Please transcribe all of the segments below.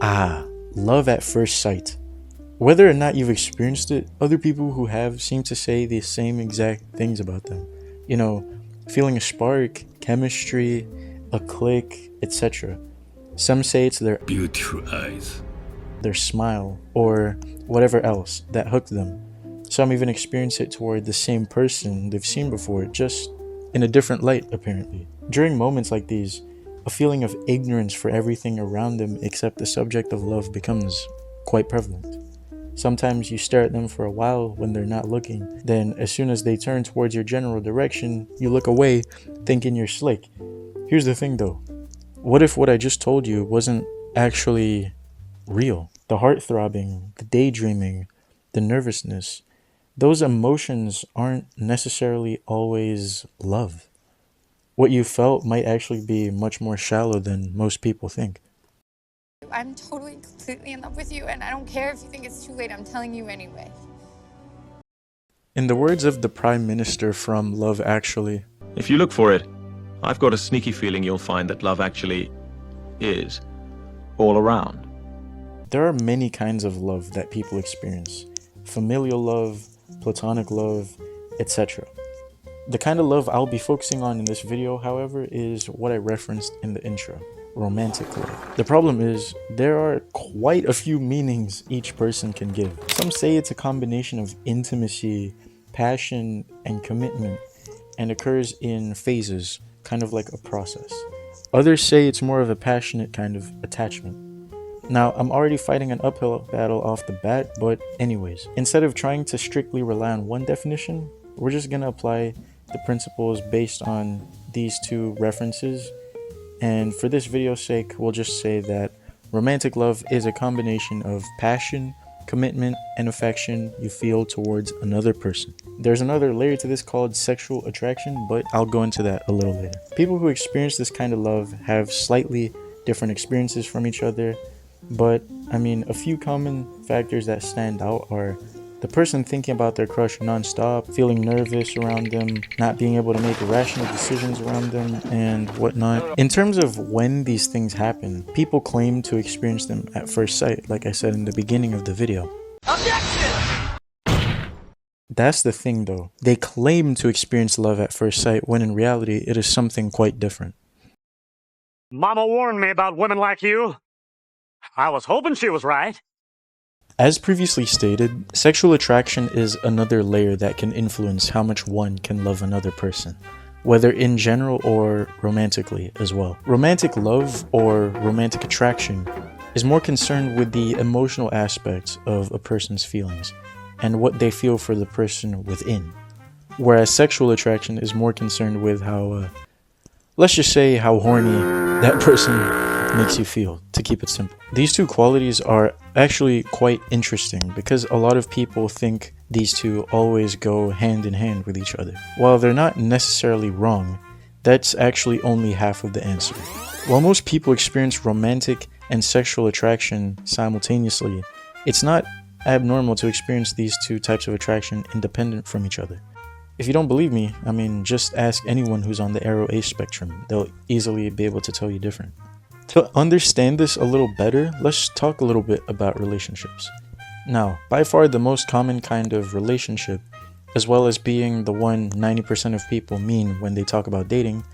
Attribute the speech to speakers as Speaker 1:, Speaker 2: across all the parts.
Speaker 1: Ah, love at first sight. Whether or not you've experienced it, other people who have seem to say the same exact things about them. You know, feeling a spark, chemistry, a click, etc. Some say it's
Speaker 2: beautiful eyes,
Speaker 1: their smile, or whatever else that hooked them. Some even experience it toward the same person they've seen before, just in a different light, apparently. During moments like these, a feeling of ignorance for everything around them except the subject of love becomes quite prevalent. Sometimes you stare at them for a while when they're not looking, then as soon as they turn towards your general direction, you look away, thinking you're slick. Here's the thing though, what if what I just told you wasn't actually real? The heart throbbing, the daydreaming, the nervousness, those emotions aren't necessarily always love. What you felt might actually be much more shallow than most people think.
Speaker 3: I'm totally, completely in love with you, and I don't care if you think it's too late. I'm telling you anyway.
Speaker 1: In the words of the Prime Minister from Love Actually,
Speaker 4: if you look for it, I've got a sneaky feeling you'll find that love actually is all around.
Speaker 1: there are many kinds of love that people experience: familial love, platonic love, etc. The kind of love I'll be focusing on in this video, however, is what I referenced in the intro: romantic love. The problem is, there are quite a few meanings each person can give. Some say it's a combination of intimacy, passion, and commitment, and occurs in phases, kind of like a process. Others say it's more of a passionate kind of attachment. Now, I'm already fighting an uphill battle off the bat, but anyways, instead of trying to strictly rely on one definition, we're just gonna apply the principles based on these two references. And for this video's sake, we'll just say that romantic love is a combination of passion, commitment, and affection you feel towards another person. There's another layer to this called sexual attraction, but I'll go into that a little later. People who experience this kind of love have slightly different experiences from each other, but I mean, a few common factors that stand out are the person thinking about their crush non-stop, feeling nervous around them, not being able to make rational decisions around them, and whatnot. In terms of when these things happen, people claim to experience them at first sight, like I said in the beginning of the video. Objection! That's the thing though. They claim to experience love at first sight when in reality it is something quite different.
Speaker 5: Mama warned me about women like you. I was hoping she was right.
Speaker 1: As previously stated, sexual attraction is another layer that can influence how much one can love another person, whether in general or romantically as well. Romantic love or romantic attraction is more concerned with the emotional aspects of a person's feelings and what they feel for the person within, whereas sexual attraction is more concerned with how, let's just say how horny that person makes you feel, to keep it simple. These two qualities are actually quite interesting because a lot of people think these two always go hand in hand with each other. While they're not necessarily wrong, that's actually only half of the answer. While most people experience romantic and sexual attraction simultaneously, it's not abnormal to experience these two types of attraction independent from each other. If you don't believe me, I mean, just ask anyone who's on the Aro A spectrum. They'll easily be able to tell you different. To understand this a little better, let's talk a little bit about relationships. Now, by far the most common kind of relationship, as well as being the one 90% of people mean when they talk about dating,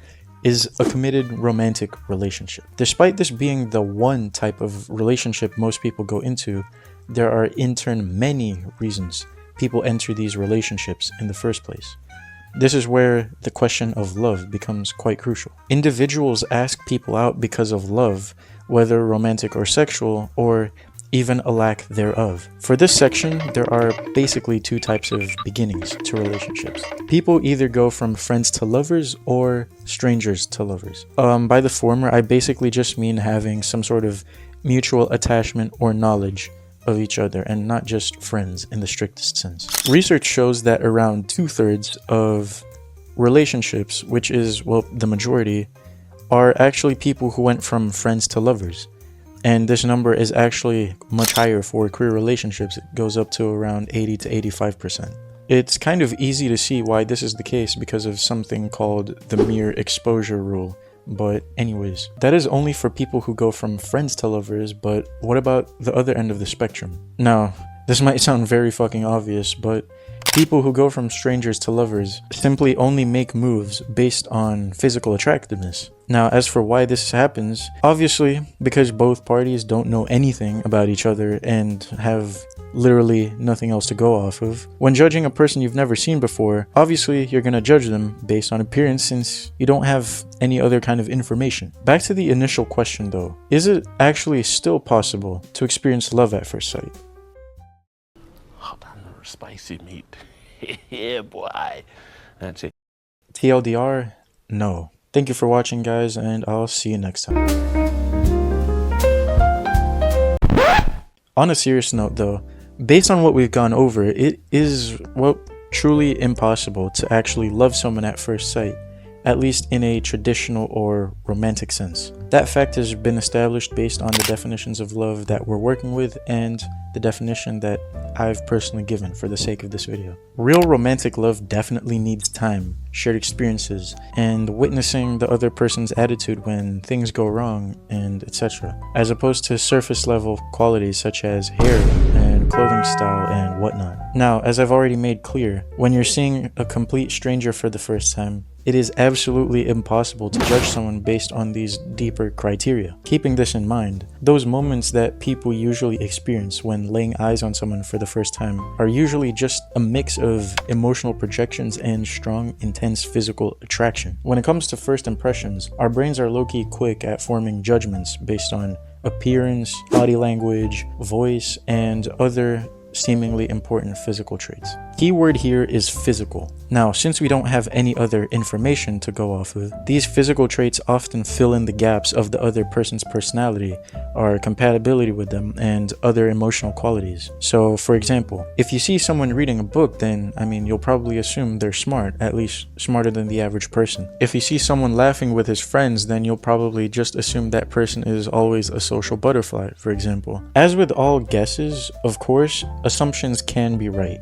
Speaker 1: is a committed romantic relationship. Despite this being the one type of relationship most people go into, there are in turn many reasons people enter these relationships in the first place. This is where the question of love becomes quite crucial. Individuals ask people out because of love, whether romantic or sexual, or even a lack thereof. For this section, there are basically two types of beginnings to relationships. People either go from friends to lovers or strangers to lovers. By the former, I basically just mean having some sort of mutual attachment or knowledge of each other and not just friends in the strictest sense. Research shows that around 2/3 of relationships, which is, well, the majority, are actually people who went from friends to lovers. And this number is actually much higher for queer relationships. It goes up to around 80 to 85%. It's kind of easy to see why this is the case because of something called the mere exposure rule But anyways, that is only for people who go from friends to lovers, but what about the other end of the spectrum? Now, this might sound very fucking obvious, but people who go from strangers to lovers simply only make moves based on physical attractiveness. Now, as for why this happens, obviously because both parties don't know anything about each other and have literally nothing else to go off of. When judging a person you've never seen before, obviously you're gonna judge them based on appearance since you don't have any other kind of information. Back to the initial question though, is it actually still possible to experience love at first sight?
Speaker 2: Spicy meat. Yeah, boy. That's it.
Speaker 1: TLDR, no. Thank you for watching, guys, and I'll see you next time. On a serious note, though, based on what we've gone over, it is, well, truly impossible to actually love someone at first sight, at least in a traditional or romantic sense. That fact has been established based on the definitions of love that we're working with and the definition that I've personally given for the sake of this video. Real romantic love definitely needs time, shared experiences, and witnessing the other person's attitude when things go wrong, and etc. As opposed to surface level qualities such as hair and clothing style and whatnot. Now, as I've already made clear, when you're seeing a complete stranger for the first time, it is absolutely impossible to judge someone based on these deeper criteria. Keeping this in mind, those moments that people usually experience when laying eyes on someone for the first time are usually just a mix of emotional projections and strong, intense physical attraction. When it comes to first impressions, our brains are low-key quick at forming judgments based on appearance, body language, voice, and other seemingly important physical traits. Key word here is physical. Now, since we don't have any other information to go off of, these physical traits often fill in the gaps of the other person's personality, or compatibility with them, and other emotional qualities. So, for example, if you see someone reading a book, then, you'll probably assume they're smart, at least smarter than the average person. If you see someone laughing with his friends, then you'll probably just assume that person is always a social butterfly, for example. As with all guesses, of course, assumptions can be right,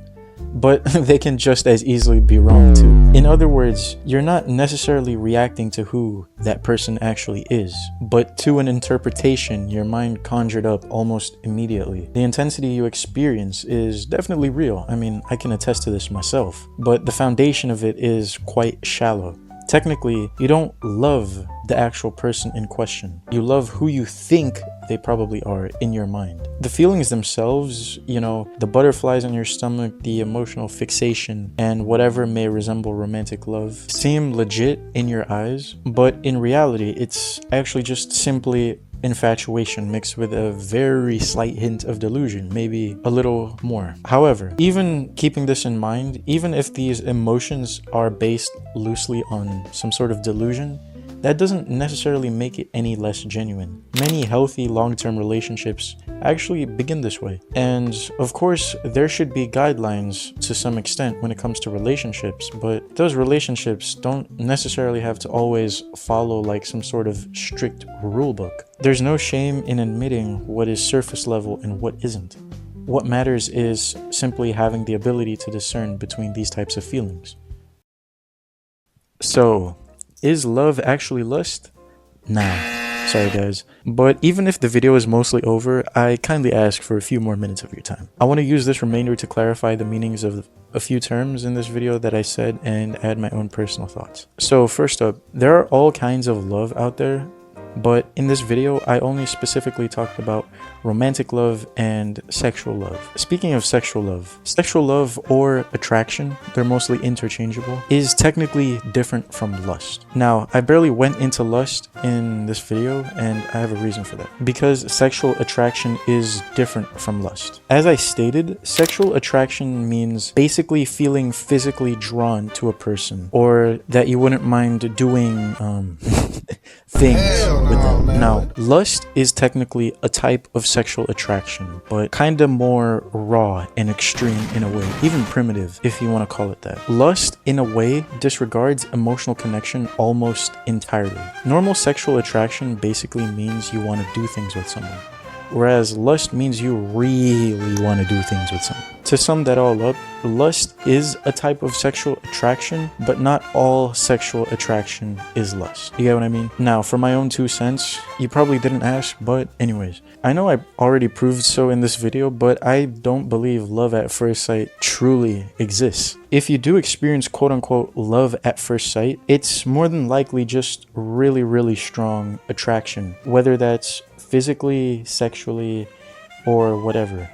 Speaker 1: but they can just as easily be wrong too. In other words, you're not necessarily reacting to who that person actually is, but to an interpretation your mind conjured up almost immediately. The intensity you experience is definitely real. I can attest to this myself, but the foundation of it is quite shallow. Technically, you don't love the actual person in question. You love who you think they probably are in your mind. The feelings themselves, the butterflies in your stomach, the emotional fixation, and whatever may resemble romantic love seem legit in your eyes, but in reality, it's actually just simply infatuation mixed with a very slight hint of delusion, maybe a little more. However, even keeping this in mind, even if these emotions are based loosely on some sort of delusion, that doesn't necessarily make it any less genuine. Many healthy long-term relationships actually begin this way. And of course, there should be guidelines to some extent when it comes to relationships, but those relationships don't necessarily have to always follow like some sort of strict rule book. There's no shame in admitting what is surface level and what isn't. What matters is simply having the ability to discern between these types of feelings. So, is love actually lust? Nah, sorry guys. But even if the video is mostly over, I kindly ask for a few more minutes of your time. I want to use this remainder to clarify the meanings of a few terms in this video that I said and add my own personal thoughts. So first up, there are all kinds of love out there, but in this video, I only specifically talked about romantic love and sexual love. Speaking of sexual love or attraction, they're mostly interchangeable, is technically different from lust. Now, I barely went into lust in this video, and I have a reason for that. Because sexual attraction is different from lust. As I stated, sexual attraction means basically feeling physically drawn to a person, or that you wouldn't mind doing things with them. Now, lust is technically a type of sexual attraction, but kinda more raw and extreme in a way, even primitive if you want to call it that. Lust, in a way, disregards emotional connection almost entirely. Normal sexual attraction basically means you want to do things with someone. whereas lust means you really want to do things with someone. To sum that all up, lust is a type of sexual attraction, but not all sexual attraction is lust. You get what I mean? Now, for my own 2 cents, you probably didn't ask, but anyways, I know I already proved so in this video, but I don't believe love at first sight truly exists. If you do experience quote-unquote love at first sight, it's more than likely just really strong attraction, whether that's physically, sexually, or whatever.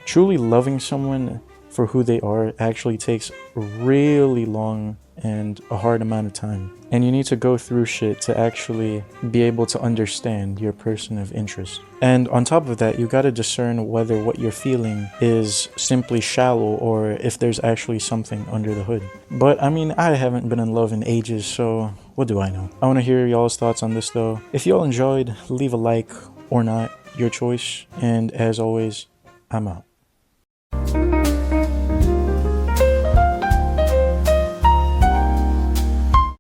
Speaker 1: Truly loving someone for who they are actually takes really long and a hard amount of time. And you need to go through shit to actually be able to understand your person of interest. And on top of that, you gotta discern whether what you're feeling is simply shallow or if there's actually something under the hood. But I mean, I haven't been in love in ages, so what do I know? I wanna hear y'all's thoughts on this though. If y'all enjoyed, leave a like or not, your choice. And as always, I'm out.